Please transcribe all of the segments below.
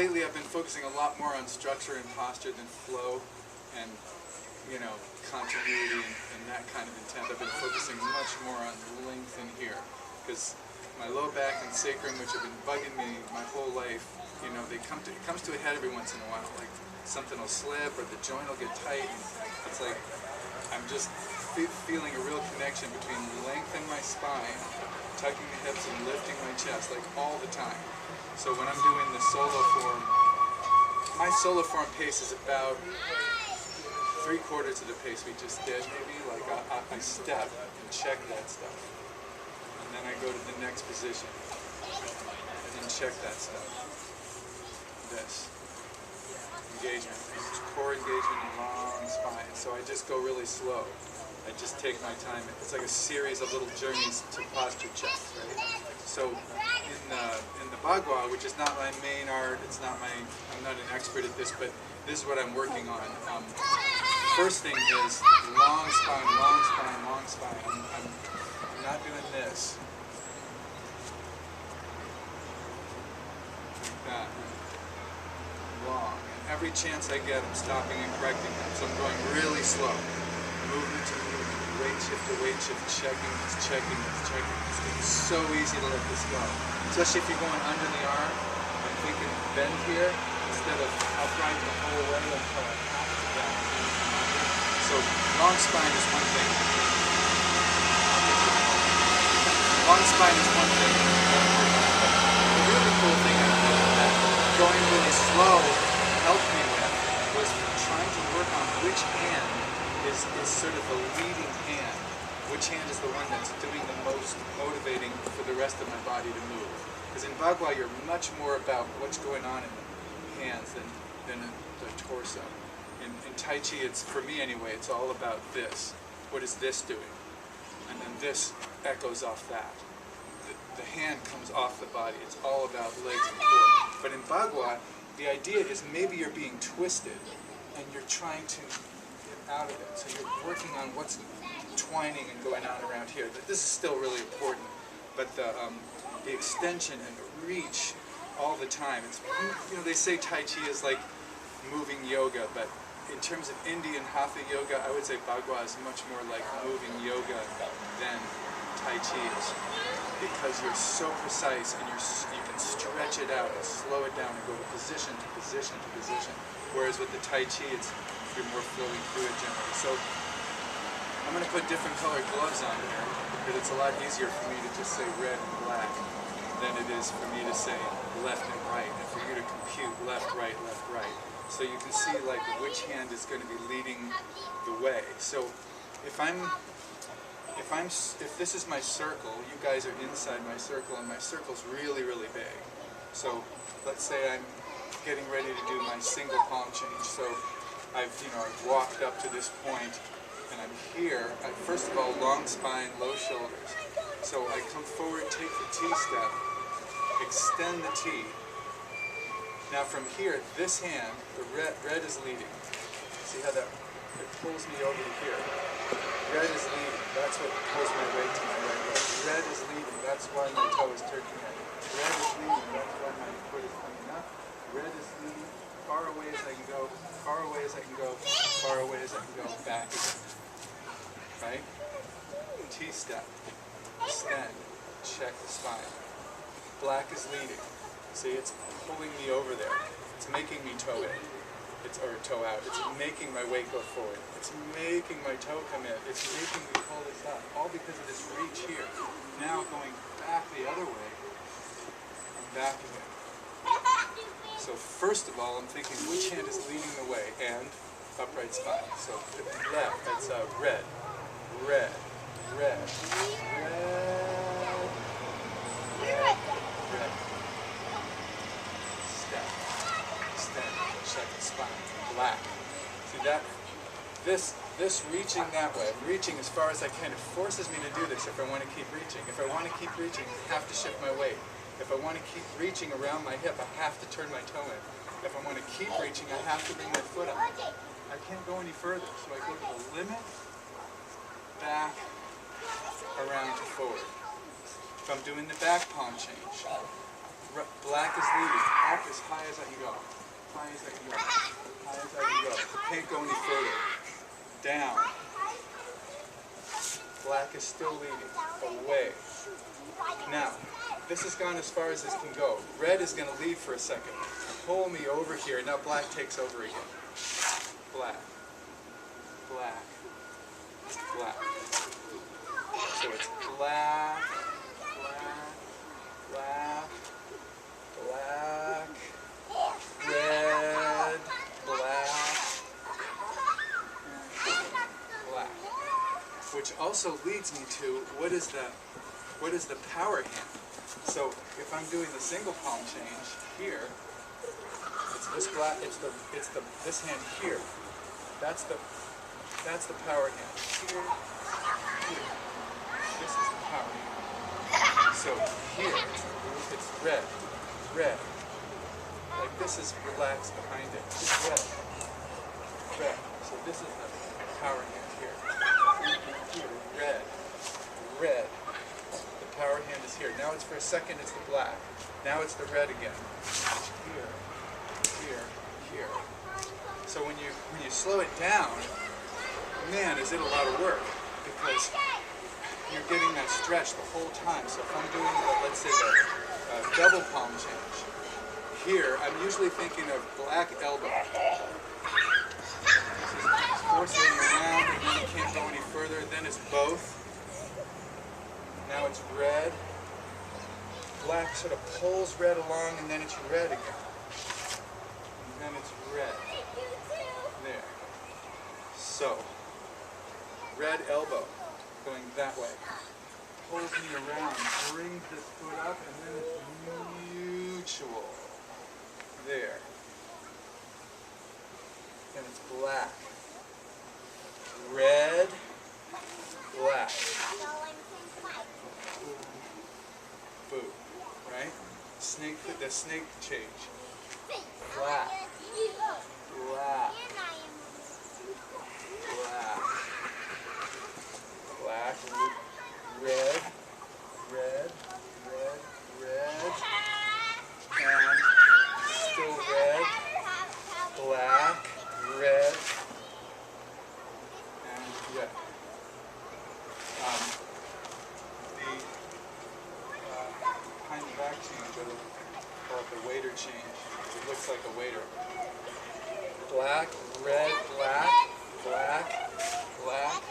lately I've been focusing a lot more on structure and posture than flow and, you know, continuity and that kind of intent. I've been focusing much more on length in here, because my low back and sacrum, which have been bugging me my whole life, you know, it comes to a head every once in a while. Like something will slip or the joint will get tight. And it's like I'm just feeling a real connection between lengthening my spine, tucking the hips, and lifting my chest, like all the time. So when I'm doing the solo form, my solo form pace is about 3/4 of the pace we just did, maybe. Like I step and check that stuff, and then I go to the next position and check that stuff. This engagement, core engagement, and long spine. So I just go really slow. I just take my time. It's like a series of little journeys to posture checks, right? So in the BaGua, which is not my main art, I'm not an expert at this, but this is what I'm working on. First thing is long spine, long spine, long spine. I'm not doing this. Like that. Long. And every chance I get, I'm stopping and correcting them. So I'm going really slow. Movement to movement, weight shift to weight shift, checking, it's checking, it's checking. It's so easy to let this go. Especially if you're going under the arm. I'm thinking bend here instead of upright the whole way until I have to bend. So long spine is one thing. Long spine is one thing. The really cool thing that going really slow helped me with was trying to work on which hand is sort of the leading hand. Which hand is the one that's doing the most motivating for the rest of my body to move? Because in BaGua, you're much more about what's going on in the hands than the torso. In Tai Chi, it's, for me anyway, it's all about this. What is this doing? And then this echoes off that. The hand comes off the body. It's all about legs and core. But in BaGua, the idea is maybe you're being twisted and you're trying to get out of it. So you're working on what's twining and going on around here. This is still really important, but the extension and the reach all the time. It's, you know, they say Tai Chi is like moving yoga, but in terms of Indian Hatha yoga, I would say BaGua is much more like moving yoga than Tai Chi is, because you're so precise and you can stretch it out and slow it down and go to position to position to position. Whereas with the Tai Chi, you're more flowing through it generally. So I'm going to put different colored gloves on here, because it's a lot easier for me to just say red and black than it is for me to say left and right, and for you to compute left, right, left, right. So you can see like which hand is going to be leading the way. So if this is my circle, you guys are inside my circle, and my circle's really, really big. So let's say I'm getting ready to do my single palm change. So I've walked up to this point, and I'm here. First of all, long spine, low shoulders. So I come forward, take the T step, extend the T. Now from here, this hand, the red is leading. See how that it pulls me over to here. Red is leading. That's what pulls my weight to my right leg. Red is leading. That's why my toe is turning in. Red is leading. That's why my foot is coming up. Red is leading. Far away as I can go. Far away as I can go. Far away as I can go. Back again. Right? T-step. Extend. Check the spine. Black is leading. See, it's pulling me over there. It's making me toe in. Or toe out. It's making my weight go forward. It's making my toe come in. It's making me pull this up. All because of this reach here. Now going back the other way, I'm back again. So first of all, I'm thinking which hand is leading the way, and upright spine. So left, that's red, red, red, red, red. Step, extend, check the spine, black. See that? This reaching that way, I'm reaching as far as I can. It forces me to do this if I want to keep reaching. If I want to keep reaching, I have to shift my weight. If I want to keep reaching around my hip, I have to turn my toe in. If I want to keep reaching, I have to bring my foot up. I can't go any further, so I go to the limit, back, around to forward. If I'm doing the back palm change, Black is leading, up as high as I can go. High as I can go. High as I can go. I can't go any further. Down. Black is still leading. Away. Now, this has gone as far as this can go. Red is going to lead for a second. Pull me over here. Now black takes over again. Black. Black. Black. So it's black, black, black, black, red, black, black. Which also leads me to what is the power hand? So if I'm doing the single palm change here, it's this black, this hand here. That's the power hand. Here, here. This is the power hand. So here it's red, red. Like this is relaxed behind it. It's red, red. So this is the power hand here. Here, red, red. The power hand is here. Now it's for a second. It's the black. Now it's the red again. Here, here, here. So when you slow it down, man, is it a lot of work, because you're getting that stretch the whole time. So if I'm doing, let's say, the double palm change, here I'm usually thinking of black elbow. This is forcing you around, and then you can't go any further. Then it's both. Now it's red. Black sort of pulls red along, and then it's red again. And then it's red. There. So, red elbow, going that way. Pulls me around, brings this foot up, and then it's mutual. There. And it's black. Red, black. Boo. Right? Snake, the snake change. Black. Black. Black. Black. Red. Red. Red. Red. And still red. Black. Red. And red. Kind of back change, or call it the waiter change. It looks like a waiter. Black, red, black, black, black,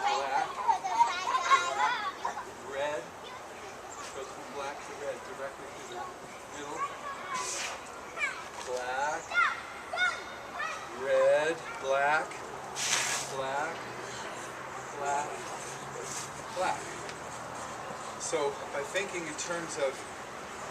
black, red. Goes from black to red directly to the middle. Black, red, black, black, black, black. So by thinking in terms of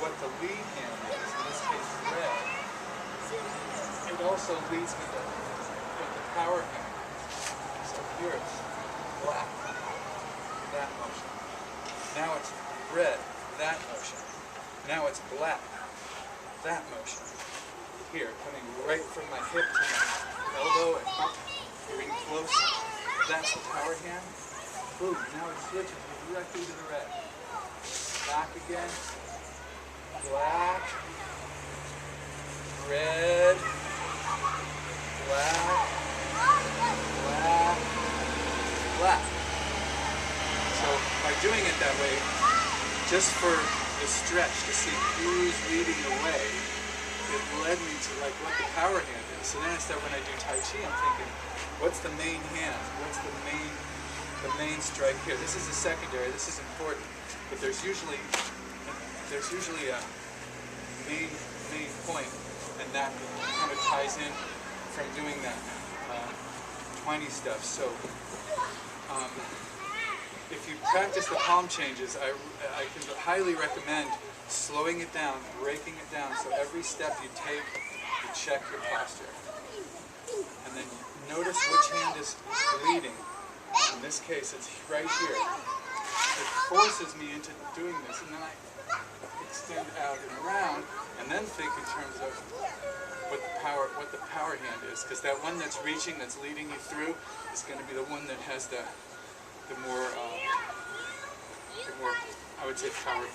what the lead hand is, in this case red, it also leads me to what the power hand is. So here it's black, that motion. Now it's red, that motion. Now it's black, that motion. Here, coming right from my hip to my elbow and up, getting close. That's the power hand. Boom, now it switches directly to the red. Back again, black, red, black, black, black. So by doing it that way, just for the stretch to see who's leading the way, it led me to like what the power hand is. So then I start, when I do Tai Chi, I'm thinking, what's the main hand? What's the main strike here? This is the secondary, this is important. But there's usually a main point, and that kind of ties in from doing that twiny stuff. So if you practice the palm changes, I can highly recommend slowing it down, breaking it down, so every step you take, you check your posture. And then notice which hand is leading. In this case, it's right here. It forces me into doing this, and then I extend out and around, and then think in terms of what the power hand is, because that one that's reaching, that's leading you through, is going to be the one that has the more I would say power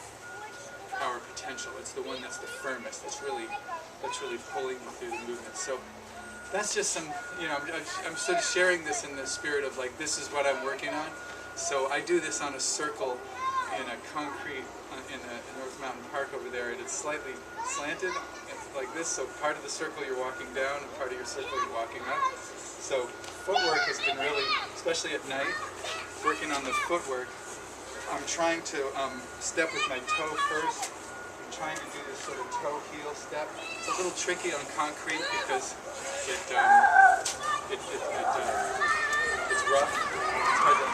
power potential. It's the one that's the firmest. That's really pulling you through the movement. So that's just some, I'm sort of sharing this in the spirit of like, this is what I'm working on. So I do this on a circle in a concrete, in a North Mountain Park over there, and it's slightly slanted like this. So part of the circle you're walking down, and part of your circle you're walking up. So footwork has been really, especially at night, working on the footwork. I'm trying to step with my toe first. I'm trying to do this sort of toe-heel step. It's a little tricky on concrete because it's rough. It's hard to,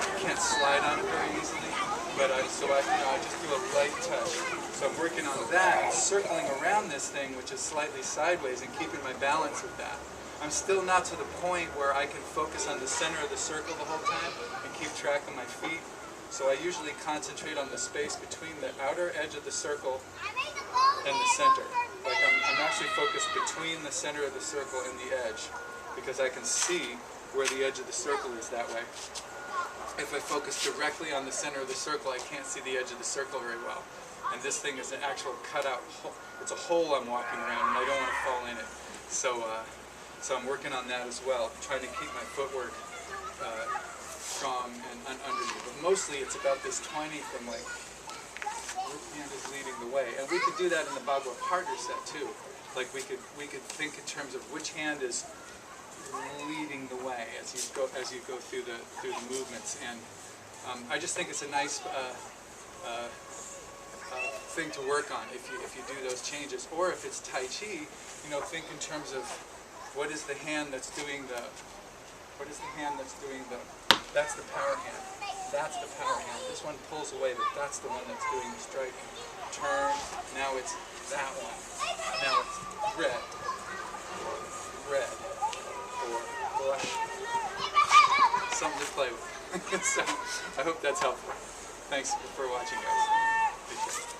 you can't slide on it very easily. But I just do a light touch. So I'm working on that, and circling around this thing, which is slightly sideways, and keeping my balance with that. I'm still not to the point where I can focus on the center of the circle the whole time and keep track of my feet. So I usually concentrate on the space between the outer edge of the circle and the center. Like I'm actually focused between the center of the circle and the edge, because I can see where the edge of the circle is that way. If I focus directly on the center of the circle, I can't see the edge of the circle very well. And this thing is an actual cutout hole. It's a hole I'm walking around, and I don't want to fall in it. So I'm working on that as well, trying to keep my footwork strong and underneath. But mostly it's about this twining from like, which hand is leading the way. And we could do that in the BaGua partner set too. Like we could think in terms of which hand is leading the way as you go through the movements. And I just think it's a nice thing to work on if you do those changes. Or if it's Tai Chi, think in terms of what is the hand that's doing the that's the power hand. That's the power hand. This one pulls away, but that's the one that's doing the striking. Turn. Now it's that one. Now it's red, or black. Something to play with. So I hope that's helpful. Thanks for watching, guys. Take care.